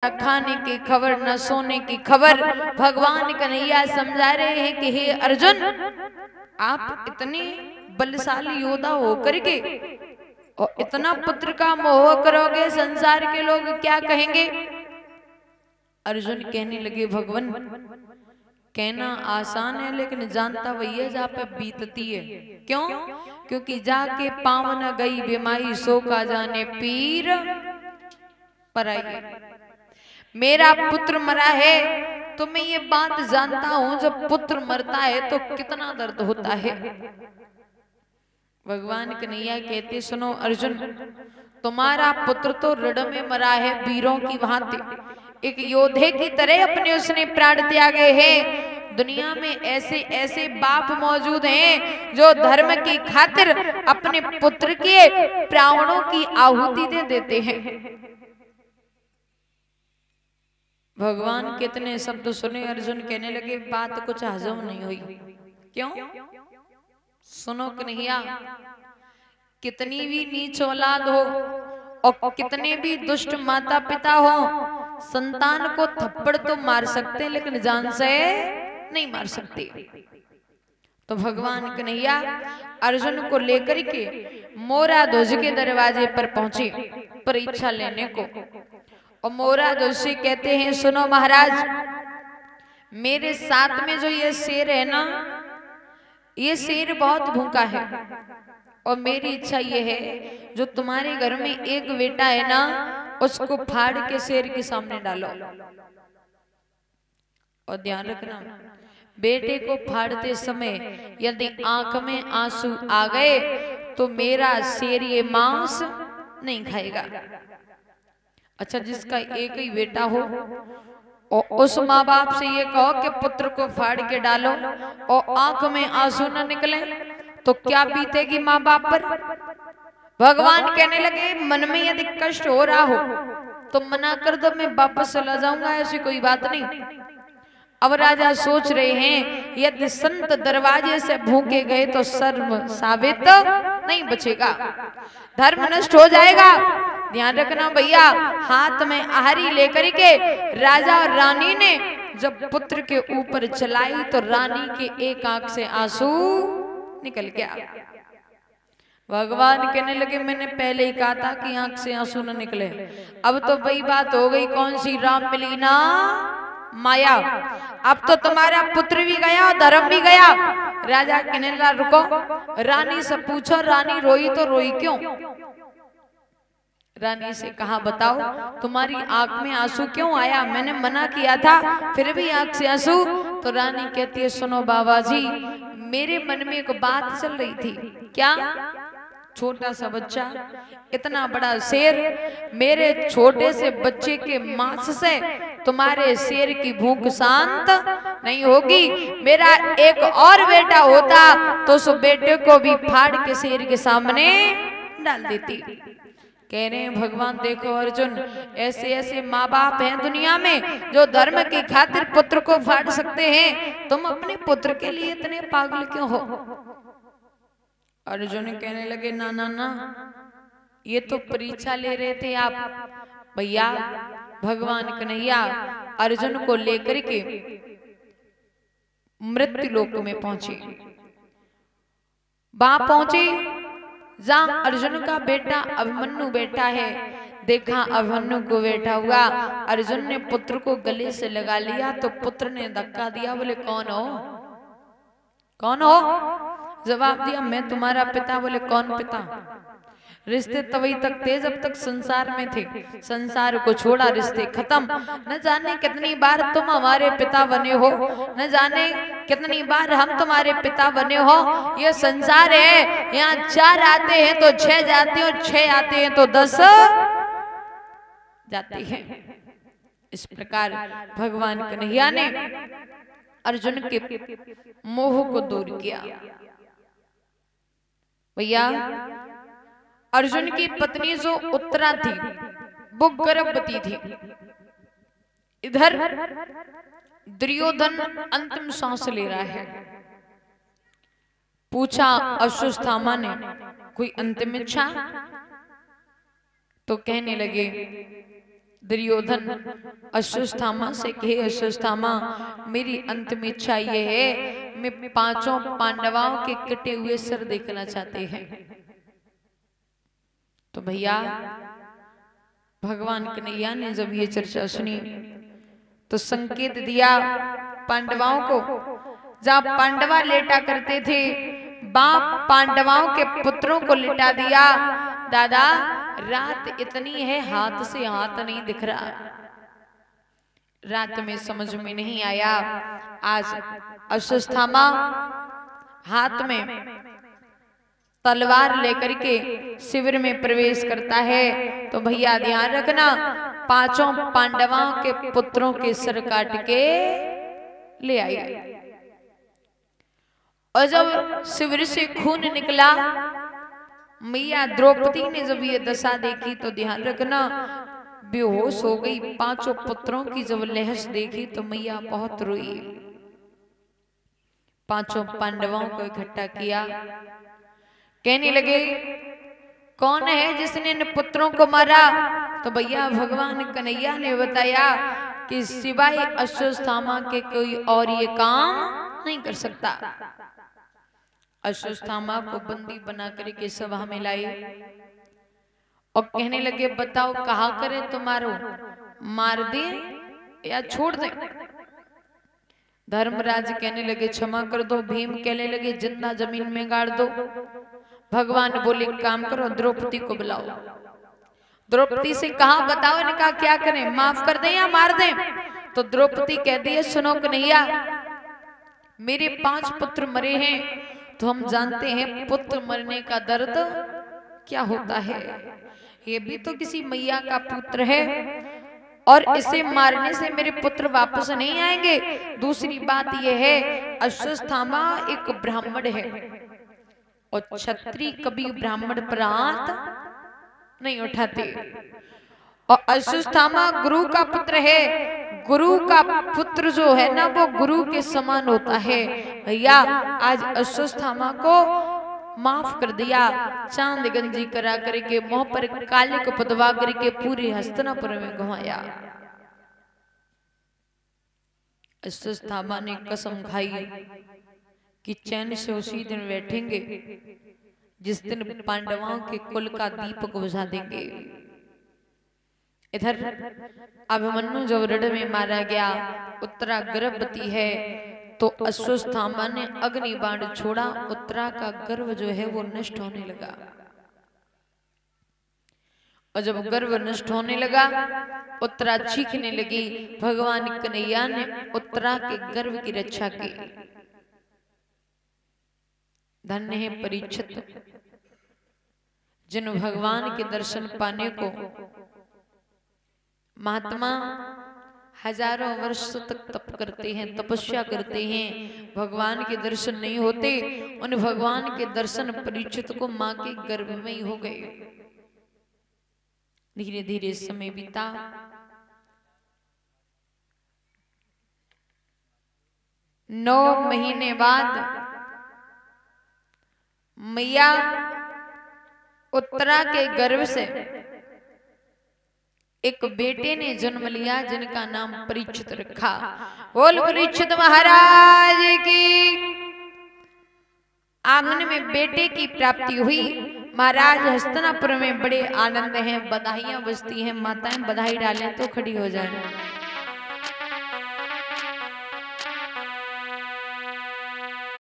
न खाने की खबर न सोने की खबर। भगवान कन्हैया समझा रहे हैं कि हे अर्जुन, आप इतने बलशाली योद्धा होकर के और इतना पुत्र का मोह करोगे, संसार के लोग क्या कहेंगे। अर्जुन कहने लगे भगवान, कहना आसान है लेकिन जानता वही है जहाँ पे बीतती है। क्यों? क्योंकि जाके पाँव न गई बीमारी सो का जाने पीर पराई। मेरा पुत्र मरा है तो मैं ये बात जानता हूं, जब पुत्र मरता है तो कितना दर्द होता है। भगवान कन्हैया कहते सुनो अर्जुन, तुम्हारा पुत्र तो रण में मरा है वीरों की भांति, एक योद्धे की तरह अपने उसने प्राण त्यागे हैं। दुनिया में ऐसे ऐसे बाप मौजूद हैं जो धर्म की खातिर अपने पुत्र के प्राणों की आहुति दे देते हैं। भगवान कितने शब्द सुने, अर्जुन कहने लगे बात कुछ हजम नहीं हुई। क्यों? सुनो कन्हैया, कितनी भी नीच औलाद हो और कितने भी दुष्ट माता पिता हो, संतान को थप्पड़ तो मार सकते हैं लेकिन जान से नहीं मार सकते। तो भगवान कन्हैया अर्जुन को लेकर के मोरा ध्वज के दरवाजे पर पहुंचे परीक्षा लेने को। और मोरा ध्वज से कहते हैं सुनो महाराज, मेरे साथ में जो ये शेर है ना, ये शेर बहुत भूखा है और मेरी इच्छा ये है जो तुम्हारे घर में एक बेटा है ना, उसको फाड़ के शेर के सामने डालो। और ध्यान रखना, बेटे को फाड़ते समय यदि आंख में आंसू आ गए तो मेरा शेर ये मांस नहीं खाएगा। अच्छा, जिसका एक ही बेटा हो और उस माँ बाप से ये कहो कि पुत्र को फाड़ के डालो और आंख में आंसू न निकले तो क्या बीतेगी माँ बाप पर। भगवान कहने लगे मन में यदि कष्ट हो रहा हो तो मना कर दो, मैं वापस चला जाऊंगा, ऐसी कोई बात नहीं। अब राजा सोच रहे हैं यदि संत दरवाजे से भूखे गए तो शर्म साबित नहीं बचेगा, धर्म नष्ट हो जाएगा। ध्यान रखना भैया, हाथ में आहारी लेकर के राजा और रानी ने जब पुत्र के ऊपर चलाई तो रानी के एक आंख से आंसू निकल गया। भगवान कहने लगे मैंने पहले ही कहा था कि आंख से आंसू न निकले। अब तो वही बात हो गई, कौन सी राम मिली ना माया। अब तो तुम्हारा पुत्र भी गया और धर्म भी गया। राजा कहने लगा रुको, रानी से पूछो रानी रोई तो रोई क्यों। रानी से कहा बताओ तुम्हारी आंख में आंसू क्यों आया, मैंने मना किया था फिर भी आंख से आंसू। तो रानी कहती है सुनो बाबा जी, मेरे मन में एक बात चल रही थी। क्या? छोटा सा बच्चा, इतना बड़ा शेर, मेरे छोटे से बच्चे के मांस से तुम्हारे शेर की भूख शांत नहीं होगी। मेरा एक और बेटा होता तो उस बेटे को भी फाड़ के शेर के सामने डाल देती। कह रहे हैं भगवान देखो अर्जुन, ऐसे ऐसे माँ बाप हैं दुनिया में जो धर्म की खातिर पुत्र को फाड़ सकते हैं, तुम अपने पुत्र के लिए इतने पागल क्यों हो। अर्जुन कहने लगे ना ना ना, ये तो परीक्षा ले रहे थे आप भैया। भगवान कन्हैया अर्जुन को लेकर के मृत्यु लोक में पहुंचे। वहां पहुंचे जहां अर्जुन का बेटा अभिमन्यु बैठा है। देखा अभिमन्यु को बैठा हुआ, अर्जुन ने पुत्र को गले से लगा लिया तो पुत्र ने धक्का दिया, बोले कौन हो, कौन हो। जवाब दिया मैं तुम्हारा पिता। बोले कौन पिता। रिश्ते तभी तक थे जब तक संसार में थे, संसार को छोड़ा रिश्ते खत्म। न जाने कितनी बार तुम हमारे पिता बने हो, न जाने कितनी बार हम तुम्हारे पिता बने हो। ये संसार है, यहाँ 4 आते हैं तो 6 जाते हैं और 6 आते हैं तो 10 जाते हैं। इस प्रकार भगवान कन्हैया ने अर्जुन के मोह को दूर किया। भैया अर्जुन की पत्नी जो उत्तरा थी वो गर्भवती थी। इधर दुर्योधन अंतिम सांस ले रहा है। पूछा अश्वत्थामा ने कोई अंतिम इच्छा, तो कहने लगे दुर्योधन अश्वत्थामा से कहे, अश्वत्थामा मेरी अंतिम इच्छा ये है, मैं पांचों पांडवों के कटे हुए सर देखना चाहते हैं। तो भैया भगवान कन्हैया ने जब ये चर्चा सुनी तो संकेत दिया पांडवों को, जहां पांडवा लेटा करते थे बाप पांडवों के पुत्रों को लिटा दिया। दादा रात इतनी है हाथ से हाथ नहीं दिख रहा, रात में समझ में नहीं आया। आज अश्वत्थामा हाथ में तलवार लेकर के शिविर में प्रवेश करता है। तो भैया ध्यान रखना, पांचों पांडवों के पुत्रों के सर काट के ले आए। और जब शिविर से खून निकला, मैया द्रौपदी ने जब ये दशा देखी तो ध्यान रखना बेहोश हो गई। पांचों पुत्रों की जब लहश देखी तो मैया बहुत रोई। पांचों पांडवों को इकट्ठा किया, कहने लगे कौन है जिसने इन पुत्रों को मारा? तो भैया भगवान कन्हैया ने बताया कि सिवाय अश्वत्थामा के कोई और ये काम नहीं कर सकता। अश्वत्थामा को बंदी बना करके सभा में लाए और कहने लगे बताओ कहा करे तुम्हारो, मार दे या छोड़ दे? धर्मराज कहने लगे क्षमा कर दो। भीम कहने लगे जिंदा जमीन में गाड़ दो। भगवान बोले काम करो, द्रौपदी को बुलाओ। द्रौपदी से कहा बताओ, इनका क्या करें, माफ कर दें या मार दें? तो द्रौपदी कहती है सुनो कन्हैया, मेरे 5 पुत्र मरे हैं, तो हम जानते हैं पुत्र मरने का दर्द क्या होता है। ये भी तो किसी मैया का पुत्र है और इसे मारने से मेरे पुत्र वापस नहीं आएंगे। दूसरी बात यह है अश्वत्थामा एक ब्राह्मण है और क्षत्रिय कभी ब्राह्मण पर हाथ नहीं उठाते। और अश्वत्थामा गुरु का पुत्र है, गुरु का पुत्र जो है ना वो गुरु के समान होता है। भैया आज अश्वत्थामा को माफ कर दिया, चांद गंजी करा करके मुंह पर काले को पदवा करके पूरी हस्तिनापुर में घुमाया। अश्वत्थामा ने कसम खाई कि चैन से उसी दिन बैठेंगे जिस दिन पांडवों के कुल का दीपक बुझा देंगे। इधर अभिमन्यु जब रण में मारा गया, उत्तरा गर्भवती है, तो अश्वत्थामा ने अग्नि बाण छोड़ा, उत्तरा का गर्भ जो है वो नष्ट होने लगा। और जब गर्भ नष्ट होने लगा उत्तरा चीखने लगी। भगवान कन्हैया ने उत्तरा के गर्भ की रक्षा की। धन्य है परीक्षित जिन भगवान के दर्शन पाने को महात्मा हजारों वर्ष तक तप करते हैं, तपस्या करते हैं, भगवान के दर्शन नहीं होते। उन भगवान के दर्शन परीक्षित को मां के गर्भ में ही हो गए। धीरे धीरे समय बीता। 9 महीने बाद मैया उत्तरा के गर्भ से एक बेटे ने जन्म लिया जिनका नाम परीक्षित रखा। बोल परीक्षित महाराज की। आंगन में बेटे की प्राप्ति हुई। महाराज हस्तिनापुर में बड़े आनंद हैं, बधाइयां बजती हैं। माताएं बधाई डालें तो खड़ी हो जाए।